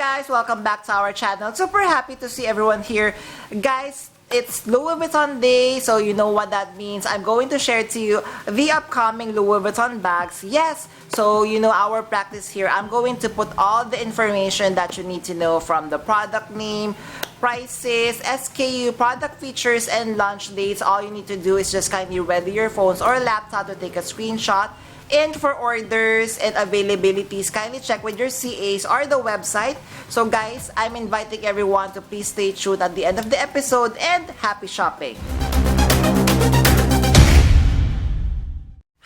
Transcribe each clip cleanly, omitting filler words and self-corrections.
guys, welcome back to our channel. Super happy to see everyone here. Guys, it's Louis Vuitton Day, so you know what that means. I'm going to share to you the upcoming Louis Vuitton bags. Yes, so you know our practice here. I'm going to put all the information that you need to know, from the product name, prices, SKU, product features, and launch dates. All you need to do is just kindly ready your phones or laptop to take a screenshot. And for orders and availabilities, kindly check with your CAs or the website. So guys, I'm inviting everyone to please stay tuned at the end of the episode, and happy shopping!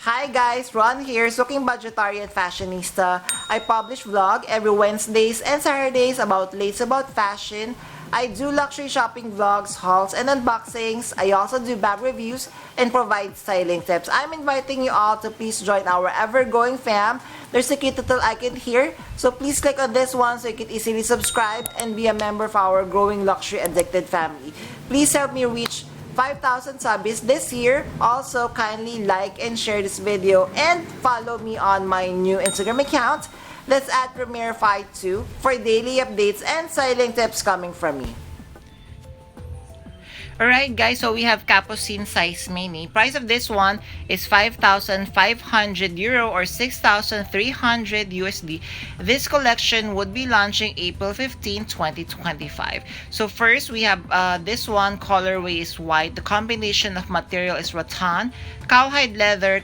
Hi guys, Ron here, Suking Budgetarian Fashionista. I publish vlog every Wednesdays and Saturdays about fashion. I do luxury shopping vlogs, hauls, and unboxings. I also do bag reviews and provide styling tips. I'm inviting you all to please join our ever-growing fam. There's a cute little icon here, so please click on this one so you can easily subscribe and be a member of our growing luxury addicted family. Please help me reach 5,000 subbies this year. Also, kindly like and share this video and follow me on my new Instagram account. That's at NEVERFULL for daily updates and styling tips coming from me. Alright guys, so we have Capucine size mini. Price of this one is 5,500 euro or 6,300 USD. This collection would be launching April 15, 2025. So first we have this one, colorway is white. The combination of material is rattan, cowhide leather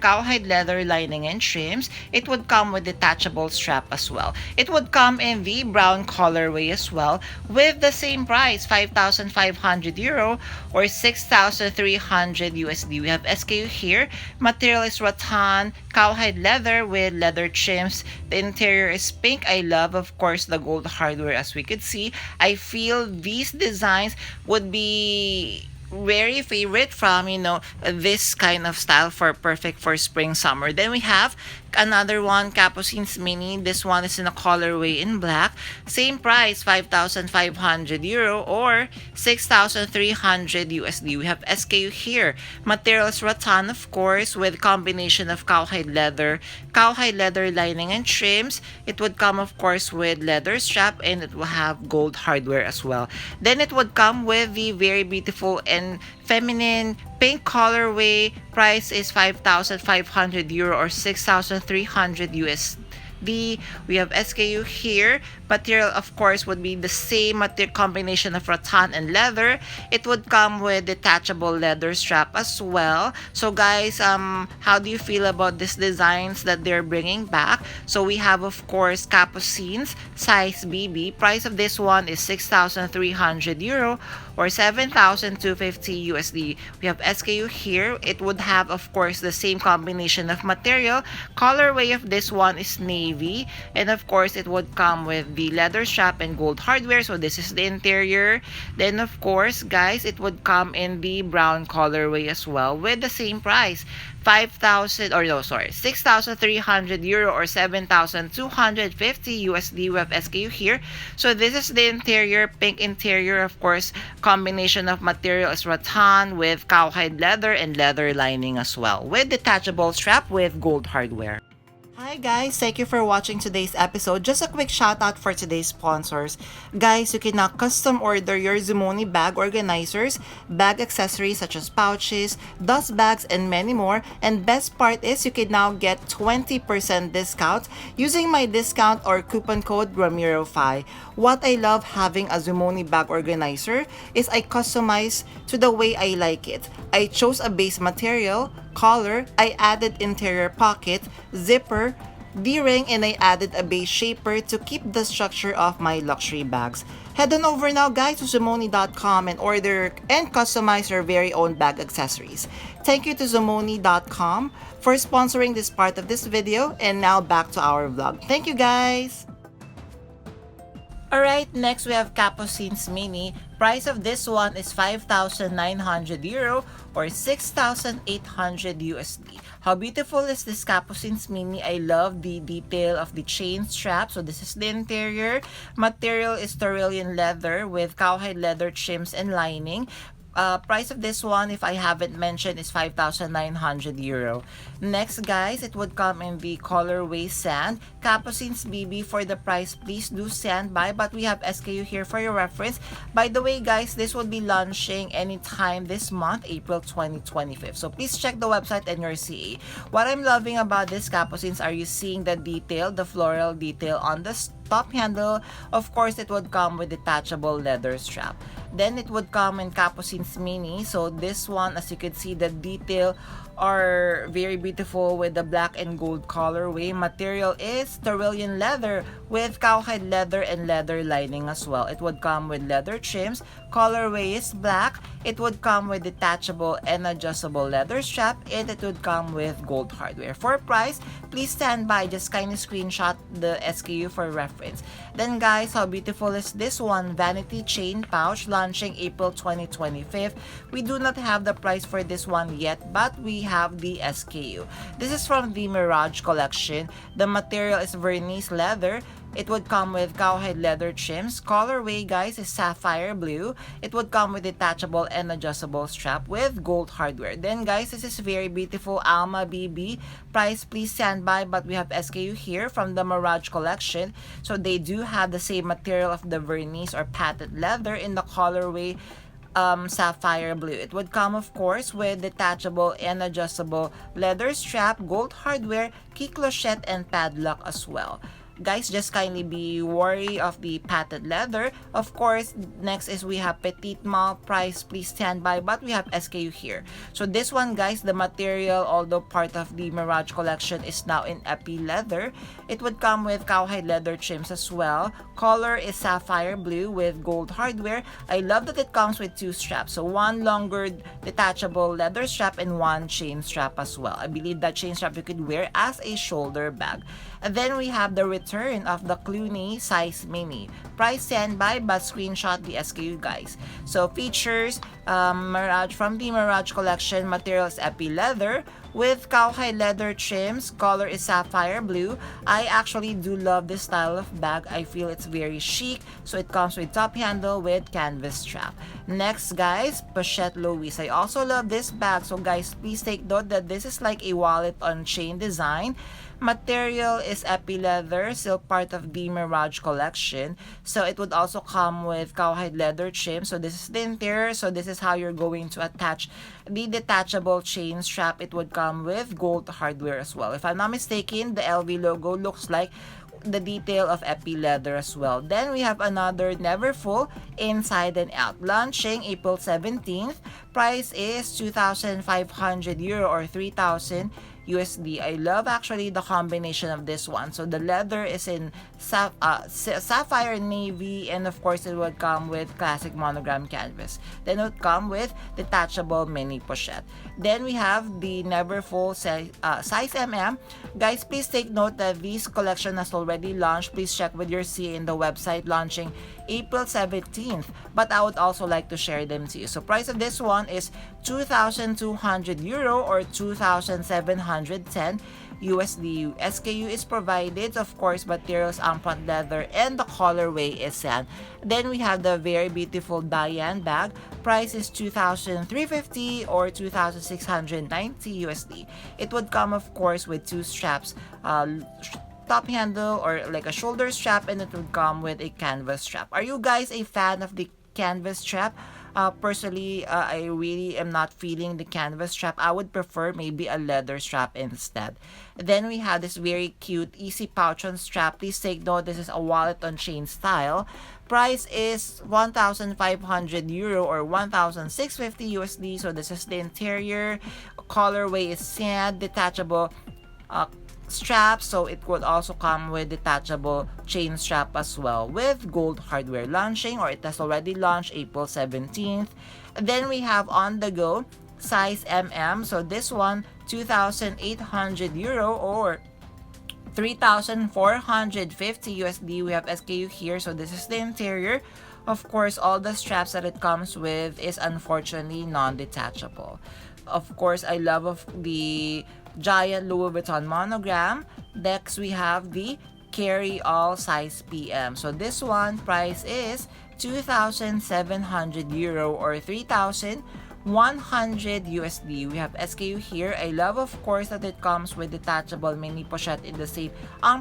lining and trims. It would come with detachable strap as well. It would come in the brown colorway as well with the same price, 5,500 euro or 6,300 USD. We have SKU here. Material is rattan, cowhide leather with leather trims. The interior is pink. I love, of course, the gold hardware as we could see. I feel these designs would be very favorite from, you know, this kind of style perfect for spring summer. Then we have another one, Capucines mini. This one is in a colorway in black. Same price, 5,500 euro or 6,300 USD. We have SKU here. Materials rattan, of course, with combination of cowhide leather lining and trims. It would come, of course, with leather strap, and it will have gold hardware as well. Then it would come with the very beautiful and feminine pink colorway. Price is 5,500 euro or 6,300 USD. We have SKU here. Material, of course, would be the same material combination of rattan and leather. It would come with detachable leather strap as well. So guys, how do you feel about these designs that they're bringing back? So we have, of course, Capucines size BB. Price of this one is 6,300 euro or 7,250 USD. We have SKU here. It would have, of course, the same combination of material. Colorway of this one is navy, and of course it would come with the leather strap and gold hardware. So this is the interior. Then of course guys, it would come in the brown colorway as well with the same price, 6,300 euro or 7,250 USD. We have SKU here. So this is the interior, pink interior. Of course, combination of material is rattan with cowhide leather and leather lining as well with detachable strap with gold hardware. Hi guys, thank you for watching today's episode. Just a quick shout out for today's sponsors. Guys, you can now custom order your Zumoni bag organizers, bag accessories such as pouches, dust bags, and many more. And best part is you can now get 20% discount using my discount or coupon code Ramiro5. What I love having a Zumoni bag organizer is I customize to the way I like it. I chose a base material, collar, I added interior pocket, zipper, D-ring, and I added a base shaper to keep the structure of my luxury bags. Head on over now guys to Zumoni.com and order and customize your very own bag accessories. Thank you to Zumoni.com for sponsoring this part of this video, and now back to our vlog. Thank you guys! Alright, next we have Capucines mini. Price of this one is 5,900 euro or 6,800 USD. How beautiful is this Capucines mini? I love the detail of the chain strap. So this is the interior. Material is Tyrolean leather with cowhide leather trims and lining. Price of this one, if I haven't mentioned, is 5,900 euro. Next, guys, it would come in the colorway sand. CAPUCINES BB for the price. Please do stand by, but we have SKU here for your reference. By the way, guys, this will be launching anytime this month, April 2025. So please check the website and your CA. What I'm loving about this CAPUCINES, are you seeing the detail, the floral detail on the top handle? Of course, it would come with detachable leather strap. Then it would come in CAPUCINES Mini. So this one, as you can see, the detail are very beautiful with the black and gold colorway. Material is Tyrolean leather with cowhide leather and leather lining as well. It would come with leather trims. Colorway is black. It would come with detachable and adjustable leather strap, and it would come with gold hardware. For price, please stand by. Just kindly screenshot the SKU for reference. Then guys, how beautiful is this one? Vanity chain pouch, launching April 2025. We do not have the price for this one yet, but we have the SKU. This is from the Mirage collection. The material is vernice leather. It would come with cowhide leather trims. Colorway, guys, is sapphire blue. It would come with detachable and adjustable strap with gold hardware. Then, guys, this is very beautiful Alma BB. Price, please stand by, but we have SKU here from the Mirage collection. So they do have the same material of the vernice or patent leather in the colorway sapphire blue. It would come, of course, with detachable and adjustable leather strap, gold hardware, key clochette, and padlock as well. Guys, just kindly be wary of the patent leather. Of course, next is we have Petite Malle. Price, please stand by, but we have SKU here. So this one, guys, the material, although part of the Mirage collection, is now in epi leather. It would come with cowhide leather trims as well. Color is sapphire blue with gold hardware. I love that it comes with two straps. So one longer detachable leather strap and one chain strap as well. I believe that chain strap you could wear as a shoulder bag. And then we have the return of the Cluny size mini. Price stand by, but screenshot the SKU, guys. So features, Mirage from the Mirage collection. Materials epi leather with cowhide leather trims. Color is sapphire blue. I actually do love this style of bag. I feel it's very chic. So it comes with top handle with canvas strap. Next, guys, Pochette Louis. I also love this bag. So guys, please take note that this is like a wallet on chain design. Material is epi leather, still part of the Mirage collection. So it would also come with cowhide leather trim. So this is the interior. So this is how you're going to attach the detachable chain strap. It would come with gold hardware as well. If I'm not mistaken, the LV logo looks like the detail of epi leather as well. Then we have another Neverfull inside and out, launching April 17th. Price is 2,500 euro or 3,000 USD. I love actually the combination of this one. So the leather is in sapphire navy, and of course it would come with classic monogram canvas. Then it would come with detachable mini pochette. Then we have the Neverfull size MM. Guys, please take note that this collection has already launched. Please check with your CA in the website, launching April 17th. But I would also like to share them to you. So price of this one is 2,200 euro or 2,710 USD. SKU is provided, of course, materials front leather, and the colorway is sand. Then we have the very beautiful Diane bag. Price is 2,350 or 2,690 USD. It would come, of course, with two straps, top handle or like a shoulder strap, and it would come with a canvas strap. Are you guys a fan of the canvas strap? Personally, I really am not feeling the canvas strap. I would prefer maybe a leather strap instead. Then we have this very cute easy pouch on strap. Please take note, this is a wallet on chain style. Price is 1,500 euro or 1,650 USD. So this is the interior. Colorway is sand, detachable strap, so it would also come with detachable chain strap as well with gold hardware, launching, or it has already launched, April 17th. Then we have on the go size MM. So this one, 2,800 euro or 3,450 USD. We have SKU here. So this is the interior. Of course, all the straps that it comes with is unfortunately non-detachable. Of course, I love the giant Louis Vuitton monogram. Next, we have the carry all size PM. So this one price is 2,700 euro or 3,100 USD. We have SKU here. I love, of course, that it comes with detachable mini pochette in the same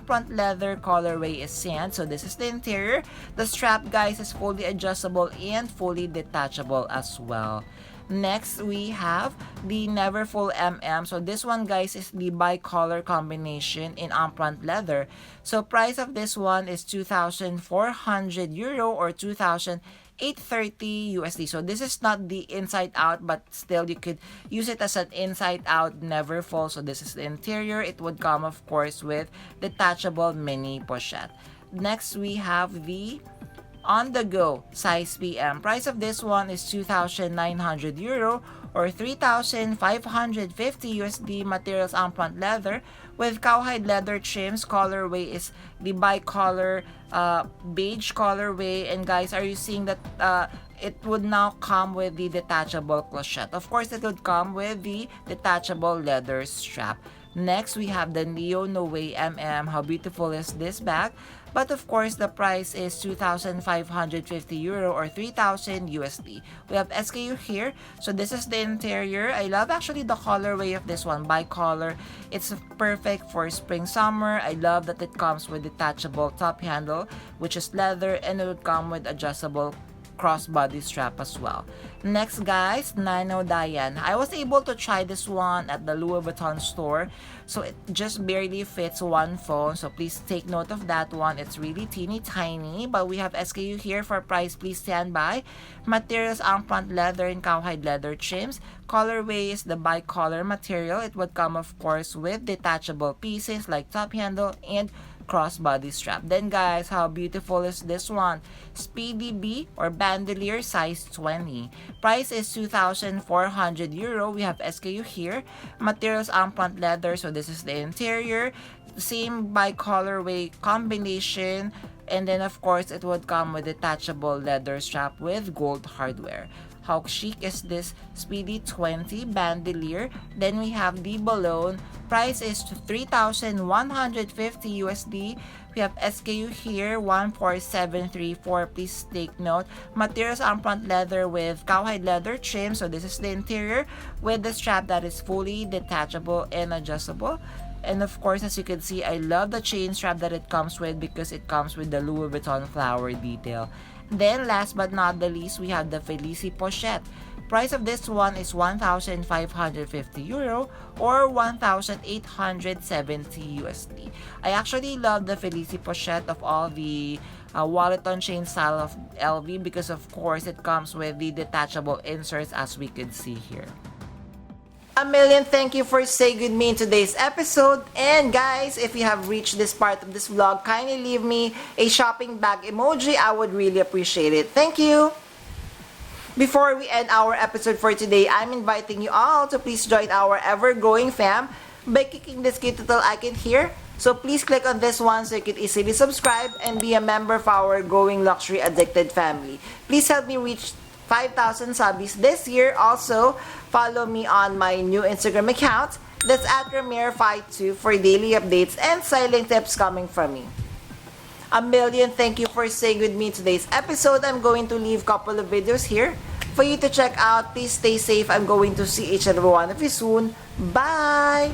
front leather colorway as sand. So this is the interior. The strap, guys, is fully adjustable and fully detachable as well. Next, we have the Neverfull MM. So this one, guys, is the bi-color combination in front leather. So price of this one is 2,400 euro or 2,830 USD. So this is not the inside out, but still you could use it as an inside out Neverfull. So this is the interior. It would come, of course, with detachable mini pochette. Next, we have the On the Go size PM. Price of this one is 2,900 euro or 3,550 USD. Materials front leather with cowhide leather trims. Colorway is the bicolor beige colorway. And guys, are you seeing that it would now come with the detachable clochette? Of course, it would come with the detachable leather strap. Next, we have the Neo No Way MM. How beautiful is this bag? But of course, the price is 2,550 euro or 3,000 USD. We have SKU here. So this is the interior. I love actually the colorway of this one, bicolor. It's perfect for spring summer. I love that it comes with detachable top handle, which is leather, and it will come with adjustable crossbody strap as well. Next, guys, Nano Diane. I was able to try this one at the Louis Vuitton store, so it just barely fits one phone, so please take note of that one. It's really teeny tiny, but we have SKU here. For price, please stand by. Materials front leather and cowhide leather trims. Colorway is the bicolor material. It would come, of course, with detachable pieces like top handle and crossbody strap. Then, guys, how beautiful is this one? Speedy B or bandolier size 20. Price is 2,400 euro. We have SKU here. Materials front leather. So this is the interior. Same bicolorway combination. And then, of course, it would come with detachable leather strap with gold hardware. How chic is this Speedy 20 bandolier? Then we have the balloon. Price is 3,150 USD. We have SKU here, 14734. Please take note. Materials front leather with cowhide leather trim. So this is the interior with the strap that is fully detachable and adjustable. And of course, as you can see, I love the chain strap that it comes with because it comes with the Louis Vuitton flower detail. Then, last but not the least, we have the Felici Pochette. Price of this one is 1,550 euro or 1,870 USD. I actually love the Felici Pochette of all the wallet on chain style of LV because, of course, it comes with the detachable inserts as we could see here. A million thank you for staying with me in today's episode. And guys, if you have reached this part of this vlog, kindly leave me a shopping bag emoji. I would really appreciate it. Thank you. Before we end our episode for today, I'm inviting you all to please join our ever-growing fam by clicking this cute little icon here. So please click on this one so you can easily subscribe and be a member of our growing luxury addicted family. Please help me reach 5,000 subbies this year. Also, follow me on my new Instagram account. That's at Ramir52 for daily updates and styling tips coming from me. A million thank you for staying with me in today's episode. I'm going to leave a couple of videos here for you to check out. Please stay safe. I'm going to see each and every one of you soon. Bye!